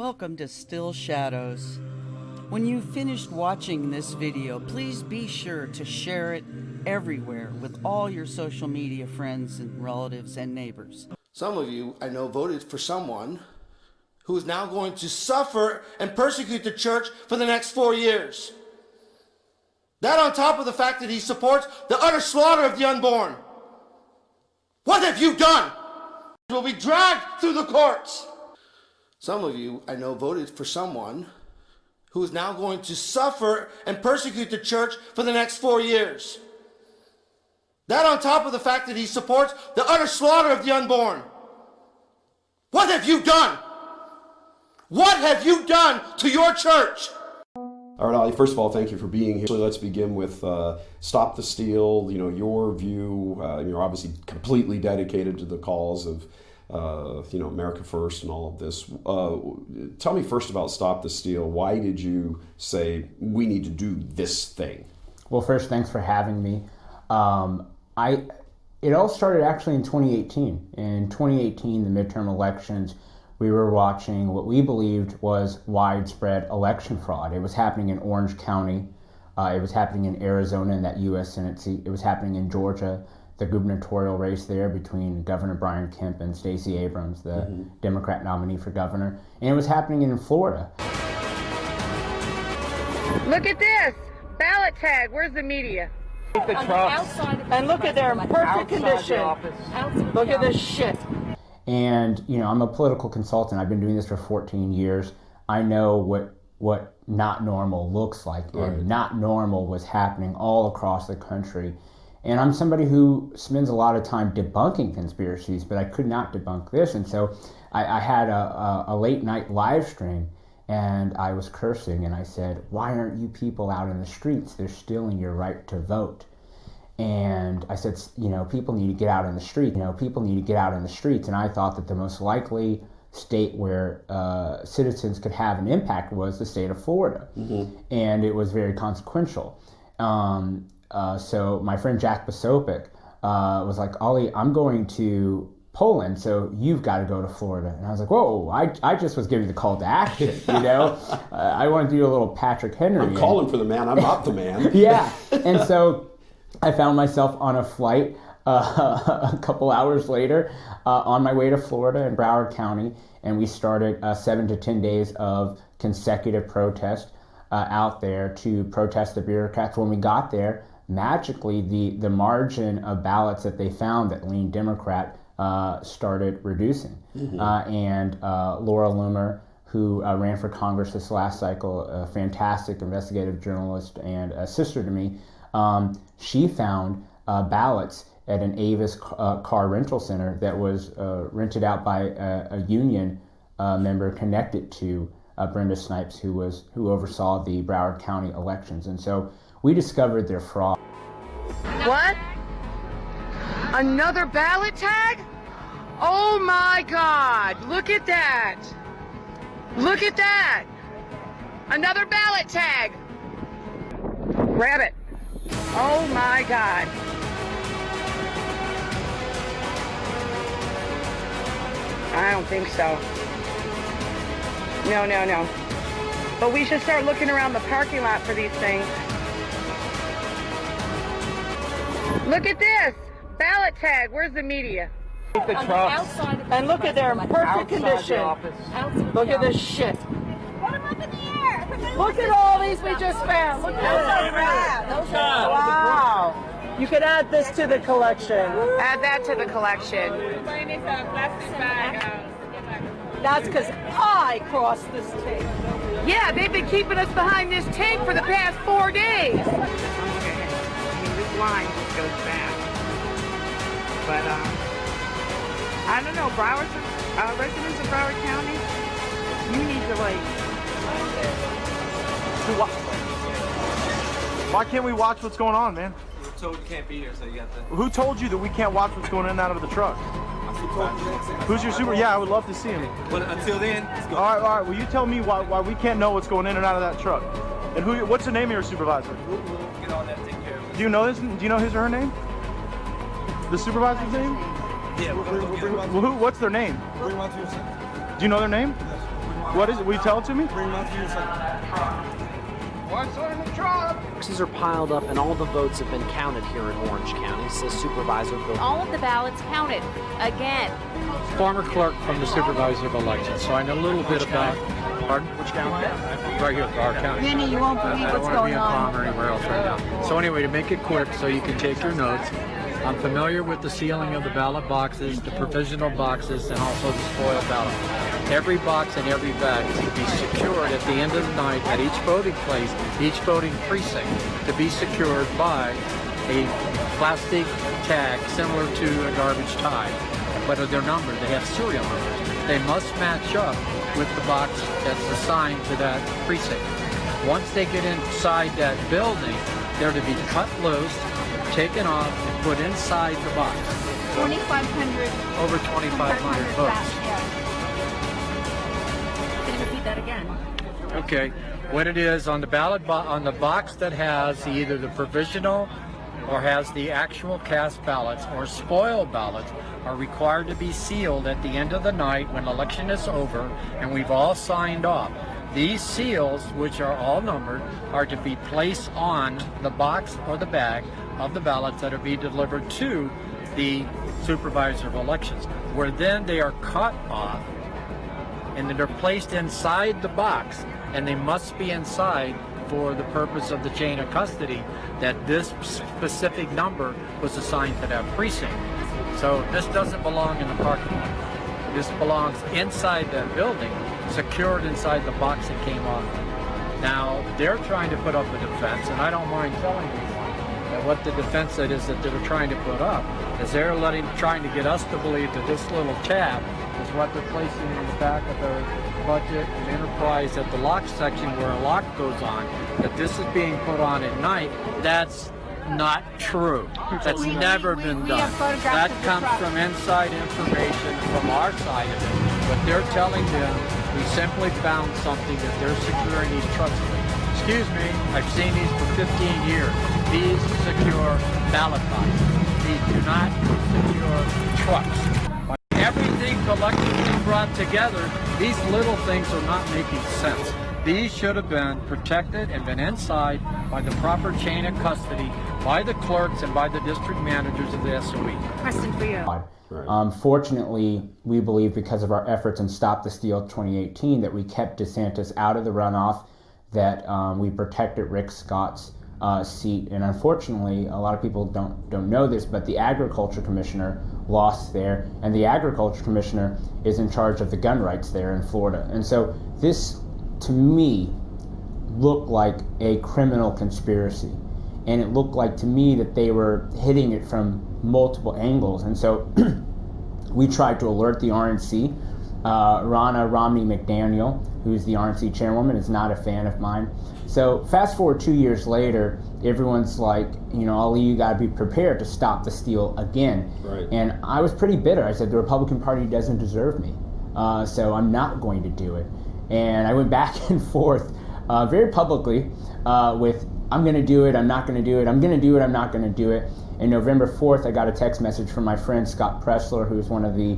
Welcome to Stillshadows. When you've finished watching this video, please be sure to share it everywhere with all your social media friends and relatives and neighbors. Some of you, I know, voted for someone who is now going to suffer and persecute the church for the next 4 years. That on top of the fact that he supports the utter slaughter of the unborn. What have you done? Will be dragged through the courts. Some of you, I know, voted for someone who is now going to suffer and persecute the church for the next 4 years. That on top of the fact that he supports the utter slaughter of the unborn. What have you done? What have you done to your church? All right, Ali, first of all, thank you for being here. So let's begin with Stop the Steal. You know, your view, you're obviously completely dedicated to the cause of, America First and all of this. Tell me first about Stop the Steal. Why did you say we need to do this thing? Well, first, thanks for having me. It all started actually in 2018. In 2018, the midterm elections, we were watching what we believed was widespread election fraud. It was happening in Orange County. It was happening in Arizona in that U.S. Senate seat. It was happening in Georgia, the gubernatorial race there between Governor Brian Kemp and Stacey Abrams, the Democrat nominee for governor. And it was happening in Florida. Look at this! Ballot tag. Where's the media? The trucks. And look at their in perfect condition. Look at this shit. And, I'm a political consultant. I've been doing this for 14 years. I know what not normal looks like. Right. And not normal was happening all across the country. And I'm somebody who spends a lot of time debunking conspiracies, but I could not debunk this. And so I had a late night live stream, and I was cursing, and I said, why aren't you people out in the streets? They're stealing your right to vote. And I said, people need to get out in the street. People need to get out in the streets. And I thought that the most likely state where citizens could have an impact was the state of Florida. And it was very consequential. So my friend Jack Posopik was like, Ollie, I'm going to Poland, so you've got to go to Florida. And I was like, whoa, I just was giving the call to action, I wanted to do a little Patrick Henry. I'm calling for the man, I'm not the man. Yeah, and so I found myself on a flight a couple hours later on my way to Florida in Broward County, and we started 7 to 10 days of consecutive protest out there to protest the bureaucrats. When we got there, magically the margin of ballots that they found that leaned Democrat started reducing. And Laura Loomer, who ran for Congress this last cycle, a fantastic investigative journalist and a sister to me, she found ballots at an Avis car rental center that was rented out by a union member connected to Brenda Snipes, who oversaw the Broward County elections. And so we discovered their fraud. What? Another ballot tag? Oh my God! Look at that! Look at that! Another ballot tag! Grab it! Oh my God! I don't think so. No. But we should start looking around the parking lot for these things. Look at this! Ballot tag. Where's the media? The trucks. And look at their in perfect condition. Look at this shit. Put them up in the air. Look at all these we just found. Look at those. Wow. You could add this to the collection. Add that to the collection. That's because I crossed this tape. Yeah, they've been keeping us behind this tape for the past 4 days. Okay. This line just goes back. But, I don't know, residents of Broward County, you need to, Why can't we watch what's going on, man? We're told you can't be here, so you got to... Who told you that we can't watch what's going in and out of the truck? Who's your super? Yeah, I would love to see him. But until then, let's go. All right. Will you tell me why we can't know what's going in and out of that truck? And what's the name of your supervisor? We'll get on that, take care of it. Do you know this? Do you know his or her name? The supervisor's name? Yeah, we're going to What's their name? bring them out to your center. Do you know their name? Yes. What is it? Will you tell it to me? Boxes are piled up and all the votes have been counted here in Orange County, says Supervisor Bill. All of the ballots counted again. Former clerk from the Supervisor of Elections, so I know a little bit about. Pardon? Which county? Right here, our county. Vinny, you won't believe what's going on. I don't want to be in Palm or anywhere else right now. So anyway, to make it quick so you can take your notes, I'm familiar with the sealing of the ballot boxes, the provisional boxes, and also the spoiled ballot. Every box and every bag is to be secured at the end of the night at each voting place, each voting precinct, to be secured by a plastic tag similar to a garbage tie. But they're numbered, they have serial numbers. They must match up with the box that's assigned to that precinct. Once they get inside that building, they're to be cut loose, taken off, and put inside the box. 2,500. Over 2,500 votes. Can you repeat that again? Okay, what it is on the ballot on the box that has either the provisional or has the actual cast ballots or spoiled ballots are required to be sealed at the end of the night when election is over and we've all signed off. These seals, which are all numbered, are to be placed on the box or the bag of the ballots that are being delivered to the Supervisor of Elections, where then they are cut off and then they're placed inside the box, and they must be inside for the purpose of the chain of custody that this specific number was assigned to that precinct. So this doesn't belong in the parking lot. This belongs inside that building, secured inside the box that came off. Now, they're trying to put up a defense, and I don't mind telling you that what the defense that is that they're trying to put up is they're trying to get us to believe that this little tab is what they're placing in the back of their budget and enterprise at the lock section where a lock goes on, that this is being put on at night. That's not true. That's never been done. That comes from inside information from our side of it. But they're telling them we simply found something that they're securing these trucks with. Excuse me, I've seen these for 15 years. These secure ballot boxes. These do not secure trucks. By everything collectively brought together, these little things are not making sense. These should have been protected and been inside by the proper chain of custody, by the clerks and by the district managers of the SOE. Question for you. Right. Fortunately, we believe because of our efforts in Stop the Steal 2018 that we kept DeSantis out of the runoff, that we protected Rick Scott's seat. And unfortunately, a lot of people don't know this, but the Agriculture Commissioner lost there, and the Agriculture Commissioner is in charge of the gun rights there in Florida. And so this, to me, looked like a criminal conspiracy. And it looked like to me that they were hitting it from multiple angles. And so we tried to alert the RNC. Ronna Romney McDaniel, who's the RNC chairwoman, is not a fan of mine. So fast forward 2 years later, everyone's like, Ali, you got to be prepared to stop the steal again. Right. And I was pretty bitter. I said, the Republican Party doesn't deserve me. So I'm not going to do it. And I went back and forth very publicly with, I'm going to do it, I'm not going to do it, I'm going to do it, I'm not going to do it. And November 4th, I got a text message from my friend Scott Pressler, who's one of the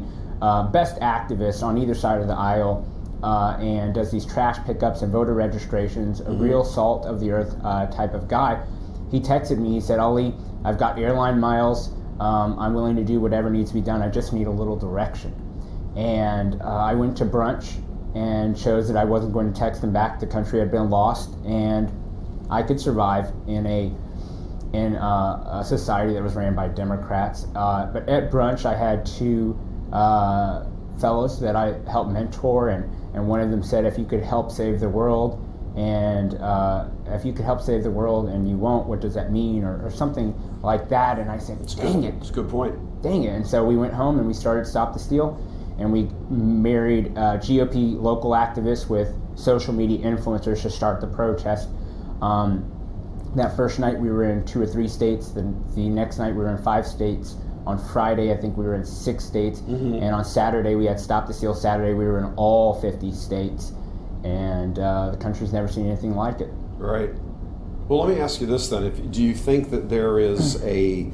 best activists on either side of the aisle, and does these trash pickups and voter registrations, a real salt of the earth type of guy. He texted me, he said, Ali, I've got airline miles, I'm willing to do whatever needs to be done, I just need a little direction. And I went to brunch and chose that I wasn't going to text him back. The country had been lost, and I could survive in a society that was ran by Democrats. But at brunch, I had two fellows that I helped mentor, and one of them said, if you could help save the world, and if you could help save the world and you won't, what does that mean, or something like that. And I said, dang it. It's a good point. Dang it. And so we went home and we started Stop the Steal, and we married GOP local activists with social media influencers to start the protest. That first night we were in 2 or 3 states, the next night we were in 5 states. On Friday, I think we were in 6 states, and on Saturday we had Stop the Steal Saturday. We were in all 50 states, and the country's never seen anything like it. Right. Well, let me ask you this then: do you think that there is a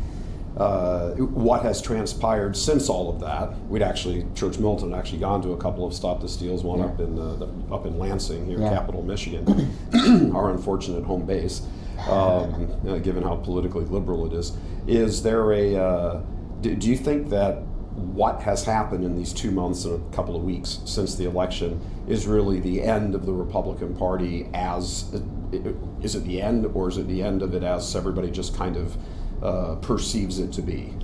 what has transpired since all of that. Church Militant had actually gone to a couple of Stop the Steals, one up in Lansing, here, Capital, Michigan, our unfortunate home base, given how politically liberal it is. Is there do you think that what has happened in these 2 months and a couple of weeks since the election is really the end of the Republican Party is it the end, or is it the end of it as everybody just kind of perceives it to be?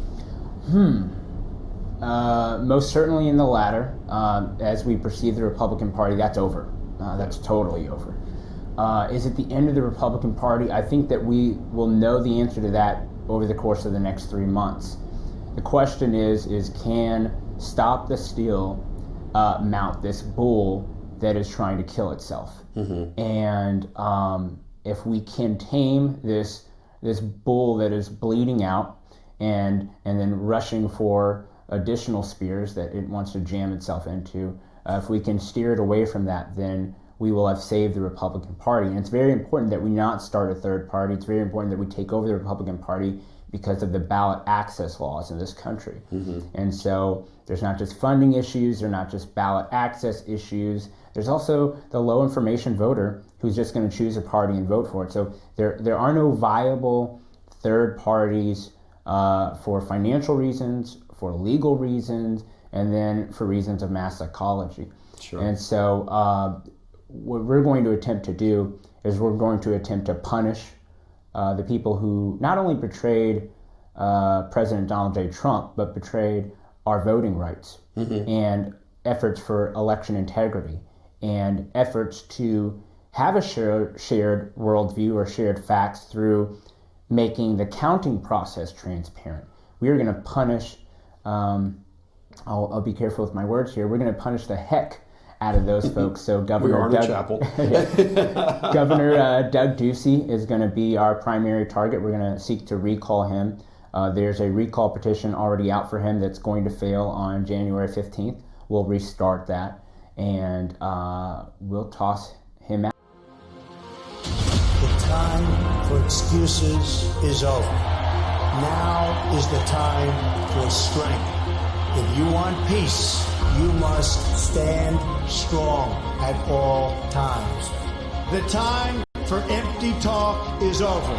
Most certainly in the latter. As we perceive the Republican Party, that's over. That's totally over. Is it the end of the Republican Party? I think that we will know the answer to that over the course of the next 3 months. The question is can Stop the Steal mount this bull that is trying to kill itself? Mm-hmm. And if we can tame this bull that is bleeding out and then rushing for additional spears that it wants to jam itself into, if we can steer it away from that, then we will have saved the Republican Party. And it's very important that we not start a third party. It's very important that we take over the Republican Party because of the ballot access laws in this country. Mm-hmm. And so there's not just funding issues, there's not just ballot access issues, there's also the low information voter who's just going to choose a party and vote for it. So there are no viable third parties for financial reasons, for legal reasons, and then for reasons of mass psychology. Sure. And so what we're going to attempt to do is we're going to attempt to punish the people who not only betrayed President Donald J. Trump, but betrayed our voting rights and efforts for election integrity and efforts to have a shared worldview or shared facts through making the counting process transparent. We are going to punish, I'll be careful with my words here, we're going to punish the heck out of those folks. So Governor Doug Ducey is going to be our primary target. We're going to seek to recall him. There's a recall petition already out for him that's going to fail on January 15th. We'll restart that, and we'll toss him out. The time for excuses is over. Now is the time for strength. If you want peace, you must stand strong at all times. The time for empty talk is over.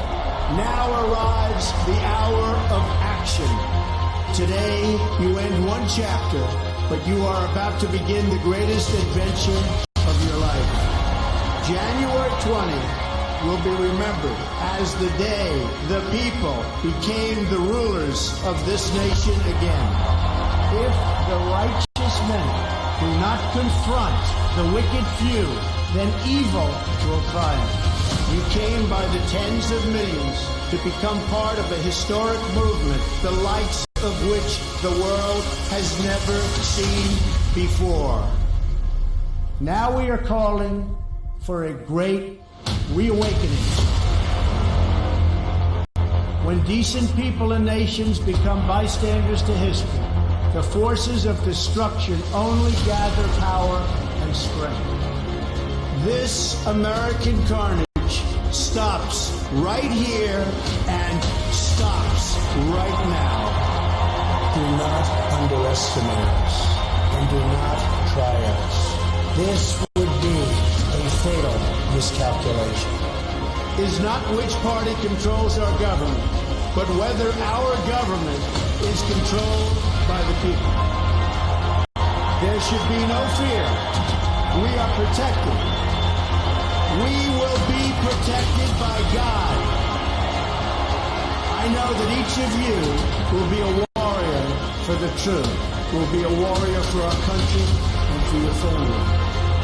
Now arrives the hour of action. Today, you end one chapter, but you are about to begin the greatest adventure of your life. January 20th will be remembered as the day the people became the rulers of this nation again. If the righteous men do not confront the wicked few, then evil will triumph. You came by the tens of millions to become part of a historic movement, the likes of which the world has never seen before. Now we are calling for a great reawakening. When decent people and nations become bystanders to history, the forces of destruction only gather power and strength. This American carnage stops right here and stops right now. Do not underestimate us and do not try us. This would be a fatal miscalculation. Is not which party controls our government, but whether our government is controlled by the people. There should be no fear. We are protected. We will be protected by God. I know that each of you will be a warrior for the truth, will be a warrior for our country and for your family.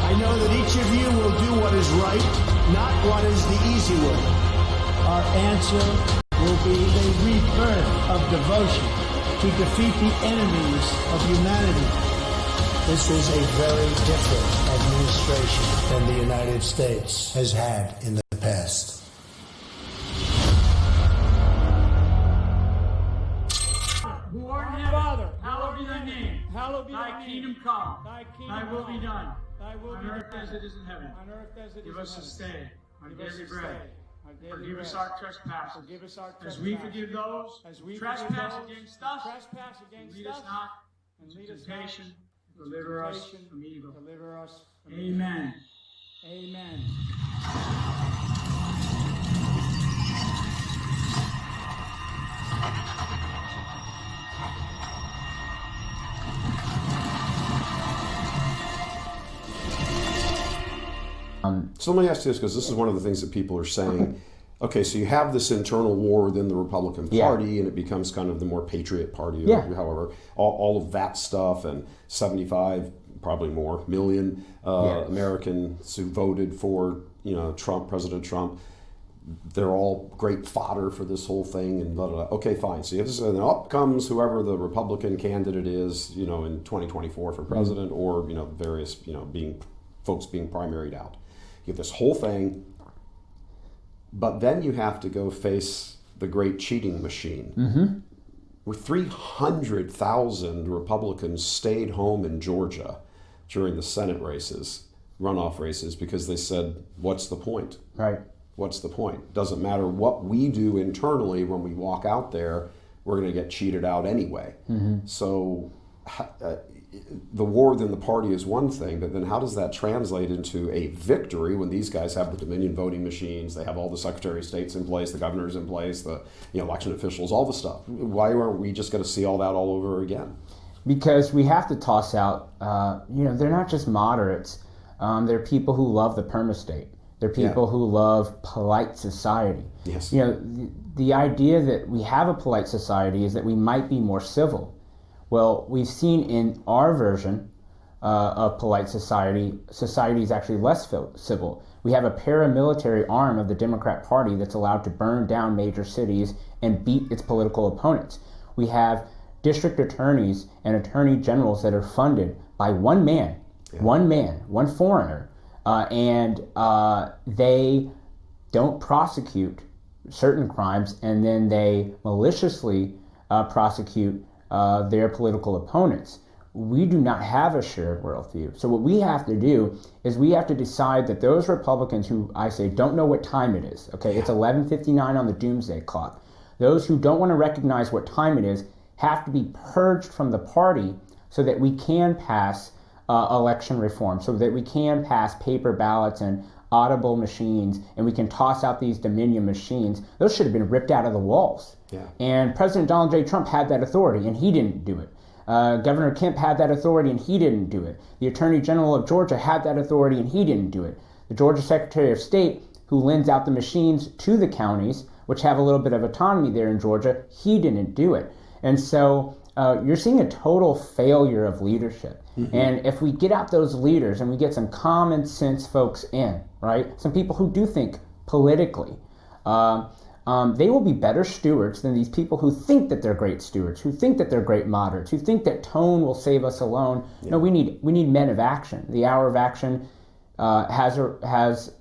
I know that each of you will do what is right, not what is the easy way. Our answer will be a rebirth of devotion to defeat the enemies of humanity. This is a very different administration than the United States has had in the past. Who art in heaven, Father, hallowed be thy name. Hallowed be thy kingdom come. Thy will be done. On earth as it is in heaven. Give us this day our daily bread. Forgive us our trespasses, as we forgive those who trespass against us. Lead us not into temptation, deliver us from evil. Amen. Amen. So let me ask you this, because this is one of the things that people are saying. Okay, so you have this internal war within the Republican Party, and it becomes kind of the more patriot party, or however, all of that stuff, and 75, probably more, million Americans who voted for, Trump, President Trump. They're all great fodder for this whole thing, and blah, blah, blah. Okay, fine. So then up comes whoever the Republican candidate is, in 2024 for president, or, various, folks being primaried out. You have this whole thing, but then you have to go face the great cheating machine. Where 300,000 Republicans stayed home in Georgia during the Senate runoff races, because they said, what's the point? Right. What's the point? Doesn't matter what we do internally when we walk out there, we're going to get cheated out anyway. So the war within the party is one thing, but then how does that translate into a victory when these guys have the Dominion voting machines, they have all the Secretary of States in place, the governors in place, the election officials, all the stuff? Why aren't we just going to see all that all over again? Because we have to toss out, they're not just moderates. They're people who love the perma-state. They're people who love polite society. Yes. The idea that we have a polite society is that we might be more civil. Well, we've seen in our version of polite society is actually less civil. We have a paramilitary arm of the Democrat Party that's allowed to burn down major cities and beat its political opponents. We have district attorneys and attorney generals that are funded by one man, one foreigner, and they don't prosecute certain crimes, and then they maliciously prosecute their political opponents. We do not have a shared worldview. So what we have to do is we have to decide that those Republicans who, I say, don't know what time it is, okay, it's 11:59 on the doomsday clock. Those who don't want to recognize what time it is have to be purged from the party so that we can pass election reform, so that we can pass paper ballots and audible machines, and we can toss out these Dominion machines. Those should have been ripped out of the walls. And President Donald J. Trump had that authority, and he didn't do it. Governor Kemp had that authority, and he didn't do it. The Attorney General of Georgia had that authority, and he didn't do it. The Georgia Secretary of State, who lends out the machines to the counties, which have a little bit of autonomy there in Georgia, he didn't do it. And so you're seeing a total failure of leadership. And if we get out those leaders and we get some common sense folks in, right, some people who do think politically, they will be better stewards than these people who think that they're great stewards, who think that they're great moderates, who think that tone will save us alone. No, we need men of action. The hour of action has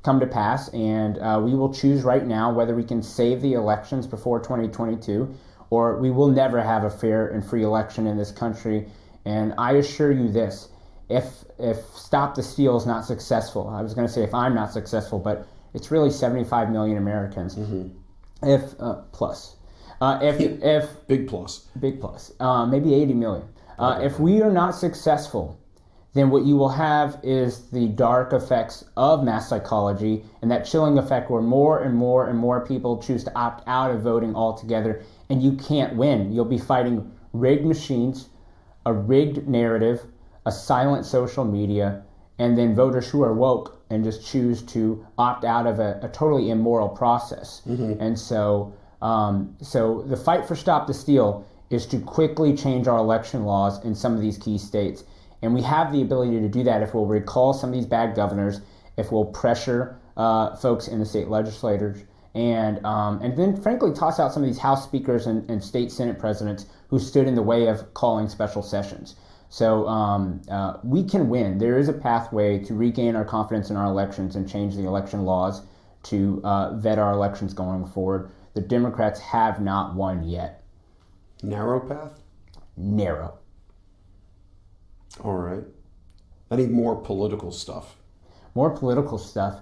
come to pass, and we will choose right now whether we can save the elections before 2022, or we will never have a fair and free election in this country. And I assure you this, if Stop the Steal is not successful, I was going to say if I'm not successful, but it's really 75 million Americans. If big plus, maybe 80 million. If we are not successful, then what you will have is the dark effects of mass psychology, and that chilling effect where more and more and more people choose to opt out of voting altogether, and you can't win. You'll be fighting rigged machines, a rigged narrative, a silent social media, and then voters who are woke and just choose to opt out of a totally immoral process. And so the fight for Stop the Steal is to quickly change our election laws in some of these key states. And we have the ability to do that if we'll recall some of these bad governors, if we'll pressure folks in the state legislators, and then frankly toss out some of these House speakers and state Senate presidents who stood in the way of calling special sessions. So we can win. There is a pathway to regain our confidence in our elections and change the election laws to vet our elections going forward. The Democrats have not won yet. Narrow path? Narrow. All right. I need more political stuff. More political stuff.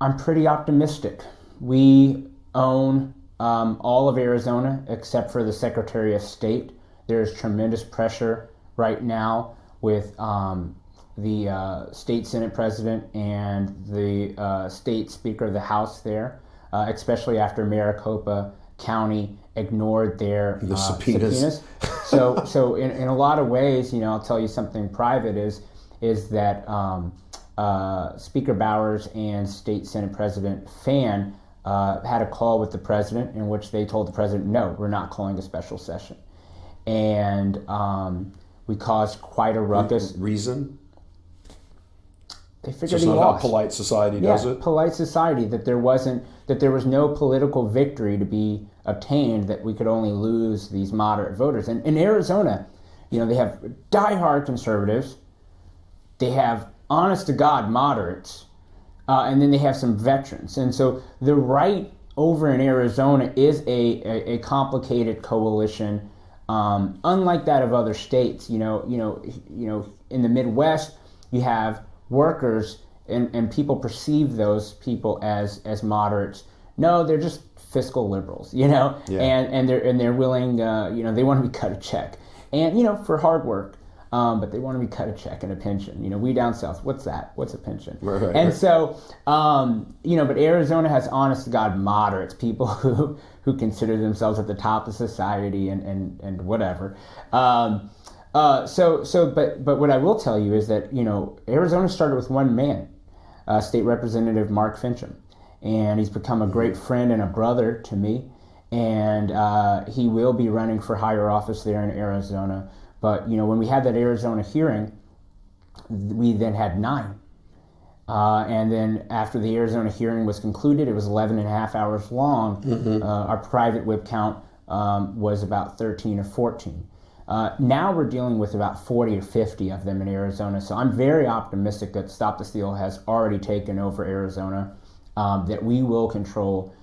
I'm pretty optimistic. We own all of Arizona except for the Secretary of State. There's tremendous pressure right now with the state Senate president and the state Speaker of the House there, especially after Maricopa County ignored their subpoenas. So in a lot of ways, I'll tell you something private is that Speaker Bowers and State Senate President Fan had a call with the president in which they told the president, no, we're not calling a special session. And we caused quite a ruckus. Reason? They figured Just he not lost. how polite society does it? Polite society, that there was no political victory to be obtained, that we could only lose these moderate voters. And in Arizona, they have diehard conservatives, they have honest to God moderates, and then they have some veterans. And so the right over in Arizona is a complicated coalition, unlike that of other states. In the Midwest, you have workers and people perceive those people as moderates. No, they're just fiscal liberals, Yeah. and they're willing, they want to be cut a check, and for hard work, but they want to be cut a check and a pension. We down south, what's that? What's a pension? Right. And so, but Arizona has honest to God moderates, people who consider themselves at the top of society and whatever. But what I will tell you is that, Arizona started with one man, State Representative Mark Fincham, and he's become a great friend and a brother to me, and he will be running for higher office there in Arizona. But, when we had that Arizona hearing, we then had 9. And then after the Arizona hearing was concluded, it was 11 and a half hours long. Mm-hmm. Our private whip count was about 13 or 14. Now we're dealing with about 40 or 50 of them in Arizona. So I'm very optimistic that Stop the Steal has already taken over Arizona, that we will control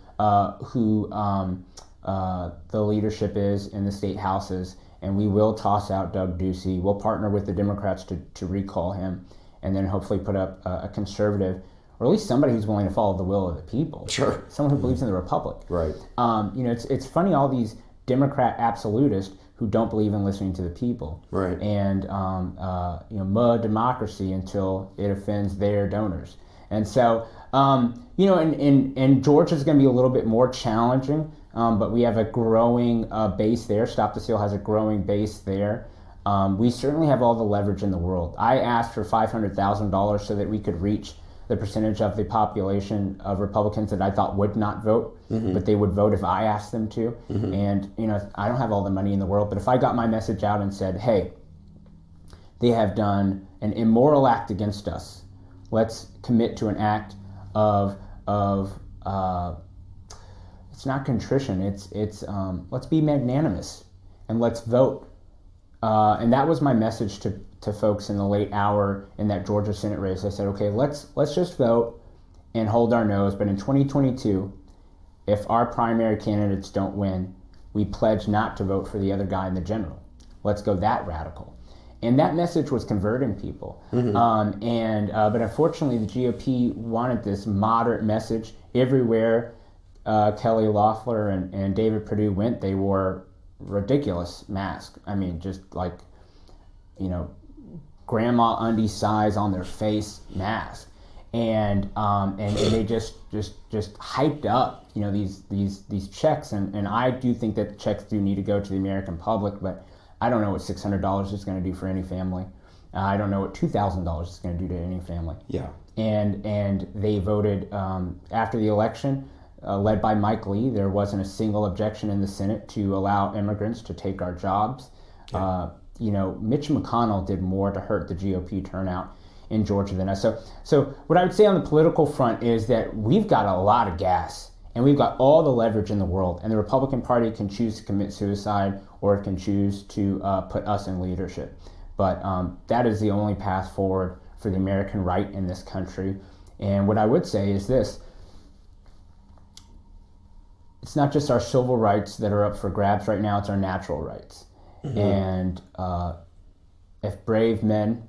who the leadership is in the state houses, and we will toss out Doug Ducey. We'll partner with the Democrats to recall him, and then hopefully put up a conservative, or at least somebody who's willing to follow the will of the people. Sure. Someone who believes in the republic. Right. It's funny, all these Democrat absolutists who don't believe in listening to the people. Right. And mud democracy until it offends their donors. And so, and Georgia's going to be a little bit more challenging, but we have a growing base there. Stop the Steal has a growing base there. We certainly have all the leverage in the world. I asked for $500,000 so that we could reach the percentage of the population of Republicans that I thought would not vote, Mm-hmm. but they would vote if I asked them to. Mm-hmm. And, I don't have all the money in the world, but if I got my message out and said, hey, they have done an immoral act against us, let's commit to an act of it's not contrition, it's let's be magnanimous and let's vote. And that was my message to folks in the late hour in that Georgia Senate race. I said, okay, let's just vote and hold our nose. But in 2022, if our primary candidates don't win, we pledge not to vote for the other guy in the general. Let's go that radical. And that message was converting people. Mm-hmm. But unfortunately, the GOP wanted this moderate message. Everywhere Kelly Loeffler and David Perdue went, they wore ridiculous masks. I mean, just like, grandma undie size on their face mask. And they just hyped up, these checks. And I do think that checks do need to go to the American public, but I don't know what $600 is going to do for any family. I don't know what $2,000 is going to do to any family. Yeah. And they voted after the election, led by Mike Lee. There wasn't a single objection in the Senate to allow immigrants to take our jobs. Yeah. Mitch McConnell did more to hurt the GOP turnout in Georgia than us. So what I would say on the political front is that we've got a lot of gas and we've got all the leverage in the world, and the Republican Party can choose to commit suicide or it can choose to put us in leadership. But that is the only path forward for the American right in this country. And what I would say is this: it's not just our civil rights that are up for grabs right now, it's our natural rights. Mm-hmm. And if brave men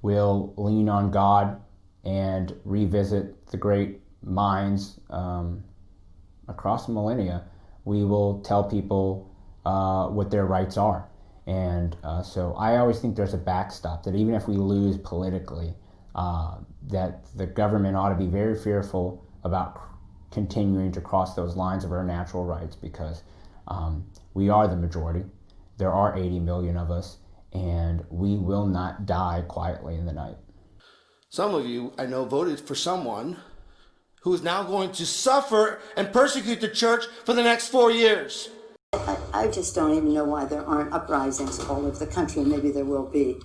will lean on God and revisit the great minds across the millennia, we will tell people what their rights are. And so I always think there's a backstop, that even if we lose politically, that the government ought to be very fearful about continuing to cross those lines of our natural rights, because we are the majority. There are 80 million of us, and we will not die quietly in the night. Some of you, I know, voted for someone who is now going to suffer and persecute the church for the next 4 years. I just don't even know why there aren't uprisings all over the country, and maybe there will be.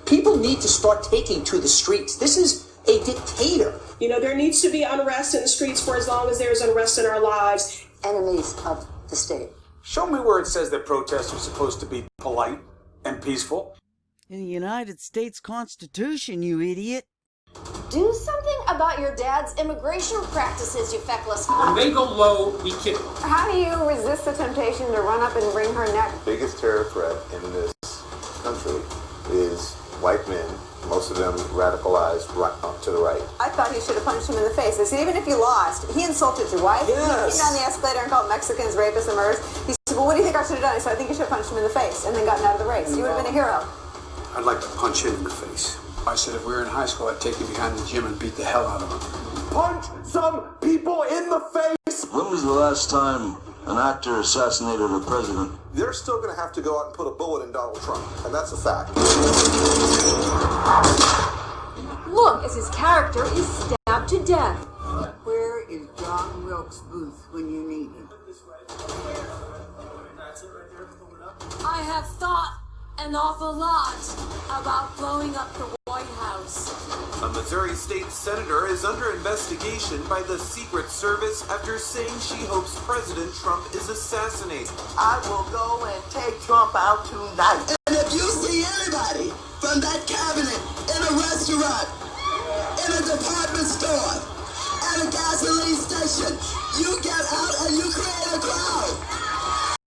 People need to start taking to the streets. This is a dictator. You know, there needs to be unrest in the streets for as long as there's unrest in our lives. Enemies of the state. Show me where it says that protests are supposed to be polite and peaceful. In the United States Constitution, you idiot. Do something about your dad's immigration practices, you feckless. When they go low, we kick them. How do you resist the temptation to run up and wring her neck? The biggest terror threat in this country is white men, most of them radicalized right to the right. I thought you should have punched him in the face. I said, even if you lost, he insulted your wife. Yes. He came down the escalator and called Mexicans rapists and murderers. He said, well, what do you think I should have done? I said, I think you should have punched him in the face and then gotten out of the race. You would have been a hero. I'd like to punch him in the face. I said if we were in high school, I'd take you behind the gym and beat the hell out of him. Punch some people in the face! When was the last time an actor assassinated a president? They're still going to have to go out and put a bullet in Donald Trump, and that's a fact. Look, as his character is stabbed to death. Where is John Wilkes Booth when you need him? I have thought an awful lot about blowing up the White House. A Missouri state senator is under investigation by the Secret Service after saying she hopes President Trump is assassinated. I will go and take Trump out tonight. And if you see anybody from that cabinet in a restaurant, in a department store, at a gasoline station, you get out and you create a crowd.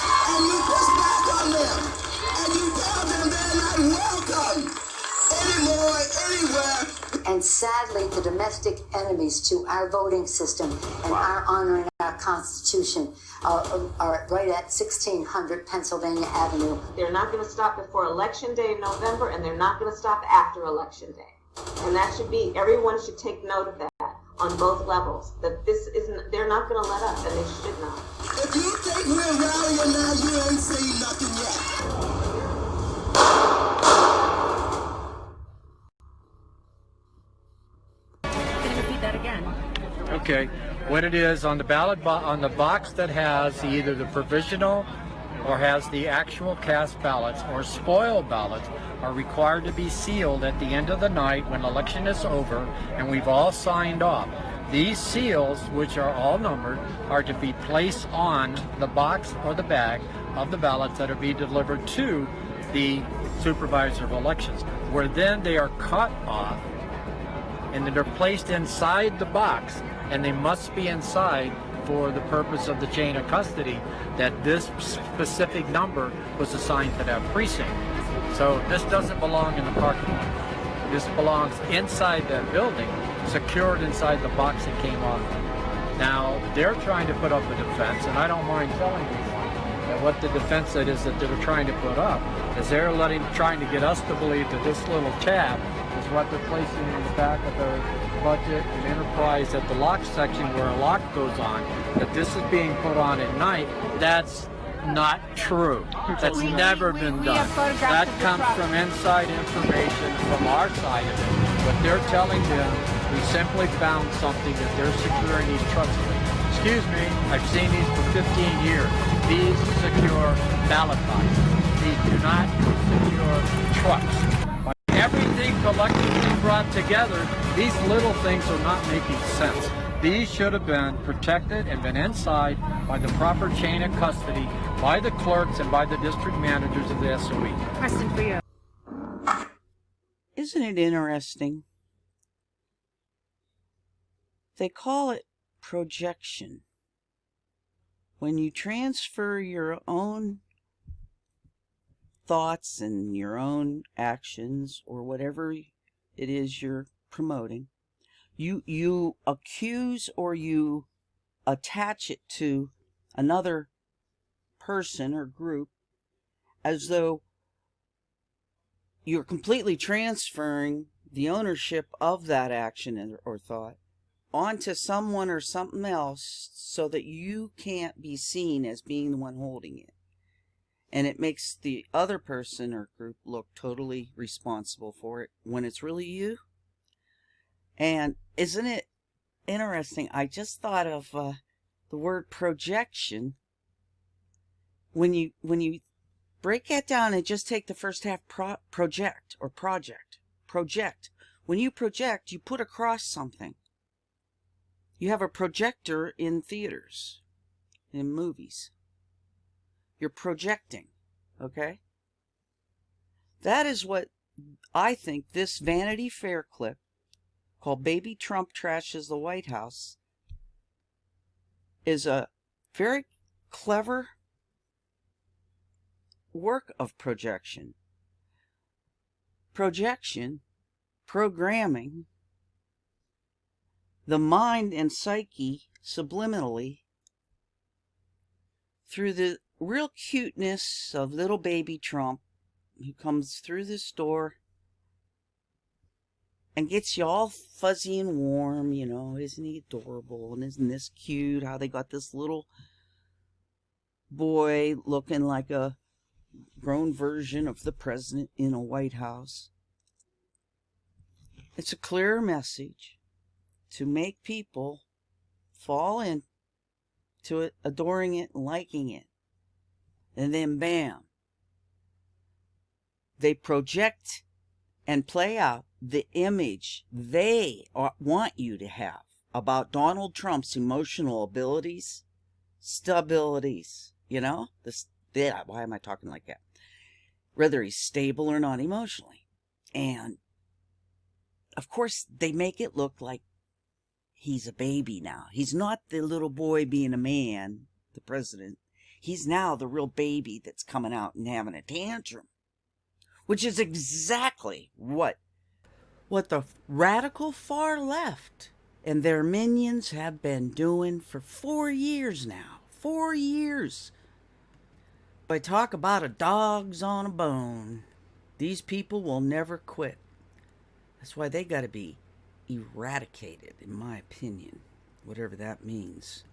And you push back on them. And you tell them they're not welcome anymore, anywhere. And sadly, the domestic enemies to our voting system and our honor and our Constitution are right at 1600 Pennsylvania Avenue. They're not going to stop before Election Day in November, and they're not going to stop after Election Day. And that should be, everyone should take note of that on both levels, that this isn't, they're not going to let up, and they should not. If you think we're rallying now, you ain't seen nothing yet. Okay, what it is on the ballot on the box that has either the provisional or has the actual cast ballots or spoiled ballots are required to be sealed at the end of the night when election is over and we've all signed off. These seals, which are all numbered, are to be placed on the box or the bag of the ballots that are being delivered to the supervisor of elections, where then they are cut off and then they're placed inside the box, and they must be inside for the purpose of the chain of custody that this specific number was assigned to that precinct. So this doesn't belong in the parking lot. This belongs inside that building, secured inside the box it came off of. Now, they're trying to put up a defense, and I don't mind telling you that what the defense that is that they're trying to put up is they're trying to get us to believe that this little tab is what they're placing in the back of their budget and enterprise at the lock section where a lock goes on, that this is being put on at night. That's not true. That's never been done. That comes from inside information from our side of it. What they're telling them, we simply found something that they're securing these trucks with. Excuse me, I've seen these for 15 years. These secure ballot boxes. These do not secure trucks. Everything collectively brought together, these little things are not making sense. These should have been protected and been inside by the proper chain of custody, by the clerks and by the district managers of the SOE. Question for you. Isn't it interesting? They call it projection. When you transfer your own thoughts and your own actions or whatever it is you're promoting You accuse or you attach it to another person or group as though you're completely transferring the ownership of that action or thought onto someone or something else so that you can't be seen as being the one holding it. And it makes the other person or group look totally responsible for it when it's really you. And isn't it interesting? I just thought of the word projection. When you break that down and just take the first half, project. When you project, you put across something. You have a projector in theaters, in movies. You're projecting, okay? That is what I think this Vanity Fair clip called Baby Trump Trashes the White House is a very clever work of projection. Projection, programming, the mind and psyche subliminally through the real cuteness of little baby Trump who comes through this door and gets you all fuzzy and warm, you know, isn't he adorable and isn't this cute how they got this little boy looking like a grown version of the president in a White House. It's a clear message to make people fall into it, adoring it, and liking it. And then bam, they project and play out the image they want you to have about Donald Trump's emotional abilities, stabilities, you know? Why am I talking like that? Whether he's stable or not emotionally. And, of course, they make it look like he's a baby now. He's not the little boy being a man, the president. He's now the real baby that's coming out and having a tantrum. Which is exactly what the radical far left and their minions have been doing for 4 years now. 4 years. But talk about a dog's on a bone. These people will never quit. That's why they got to be eradicated, in my opinion. Whatever that means.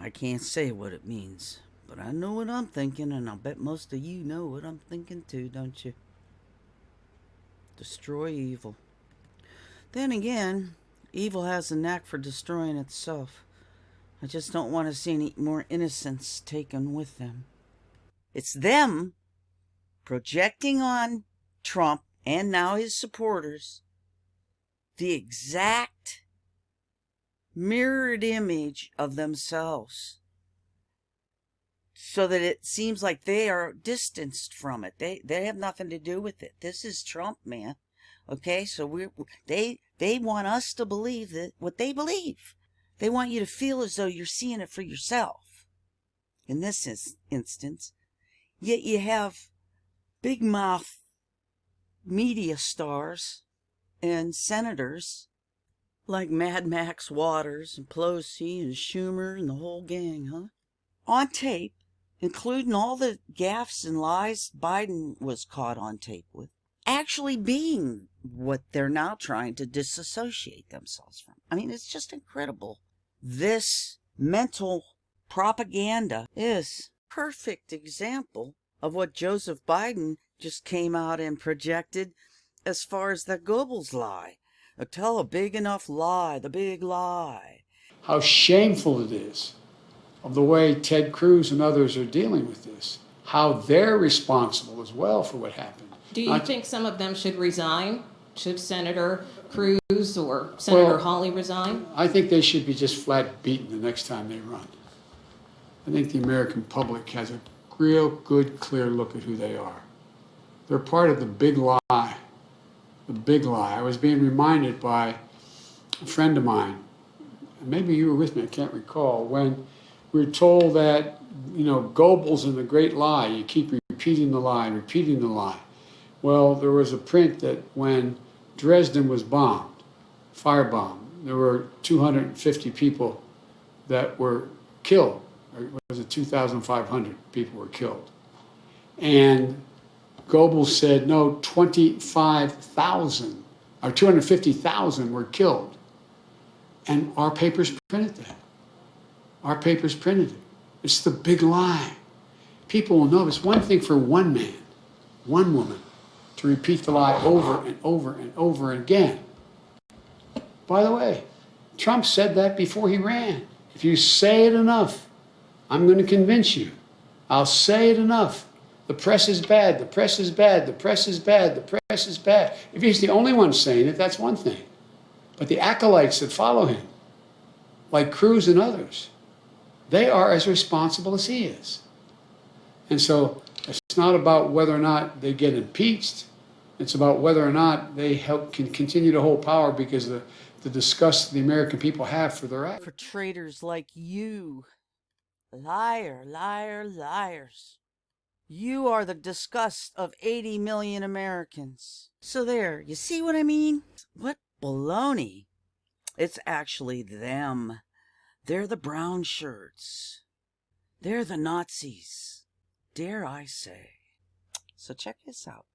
I can't say what it means. But I know what I'm thinking, and I'll bet most of you know what I'm thinking too, don't you? Destroy evil. Then again, evil has a knack for destroying itself. I just don't want to see any more innocents taken with them. It's them projecting on Trump and now his supporters the exact mirrored image of themselves so that it seems like they are distanced from it. They have nothing to do with it. This is Trump, man. Okay, so they want us to believe that what they believe. They want you to feel as though you're seeing it for yourself. In this instance, yet you have big mouth media stars and senators like Mad Max Waters and Pelosi and Schumer and the whole gang, huh? On tape, including all the gaffes and lies Biden was caught on tape with, actually being what they're now trying to disassociate themselves from. I mean, it's just incredible. This mental propaganda is a perfect example of what Joseph Biden just came out and projected as far as the Goebbels lie. Tell a big enough lie, the big lie. How shameful it is of the way Ted Cruz and others are dealing with this. How they're responsible as well for what happened. Do you think some of them should resign? Should Senator Cruz or Senator Hawley resign? I think they should be just flat beaten the next time they run. I think the American public has a real good, clear look at who they are. They're part of the big lie. The big lie. I was being reminded by a friend of mine, and maybe you were with me, I can't recall, when we were told that, you know, Goebbels and the great lie, you keep repeating the lie and repeating the lie. Well, there was a print that when Dresden was bombed, firebomb. There were 250 people that were killed. Or was it 2,500 people were killed? And Goebbels said, no, 25,000 or 250,000 were killed. And our papers printed that. Our papers printed it. It's the big lie. People will know it's one thing for one man, one woman, to repeat the lie over and over and over again. By the way, Trump said that before he ran. If you say it enough, I'm going to convince you. I'll say it enough. The press is bad, the press is bad, the press is bad, the press is bad. If he's the only one saying it, that's one thing. But the acolytes that follow him, like Cruz and others, they are as responsible as he is. And so it's not about whether or not they get impeached. It's about whether or not they can continue to hold power because of the disgust the American people have for their acts. For traitors like you. Liar, liar, liars. You are the disgust of 80 million Americans. So there, you see what I mean? What baloney. It's actually them. They're the brown shirts. They're the Nazis. Dare I say. So check this out.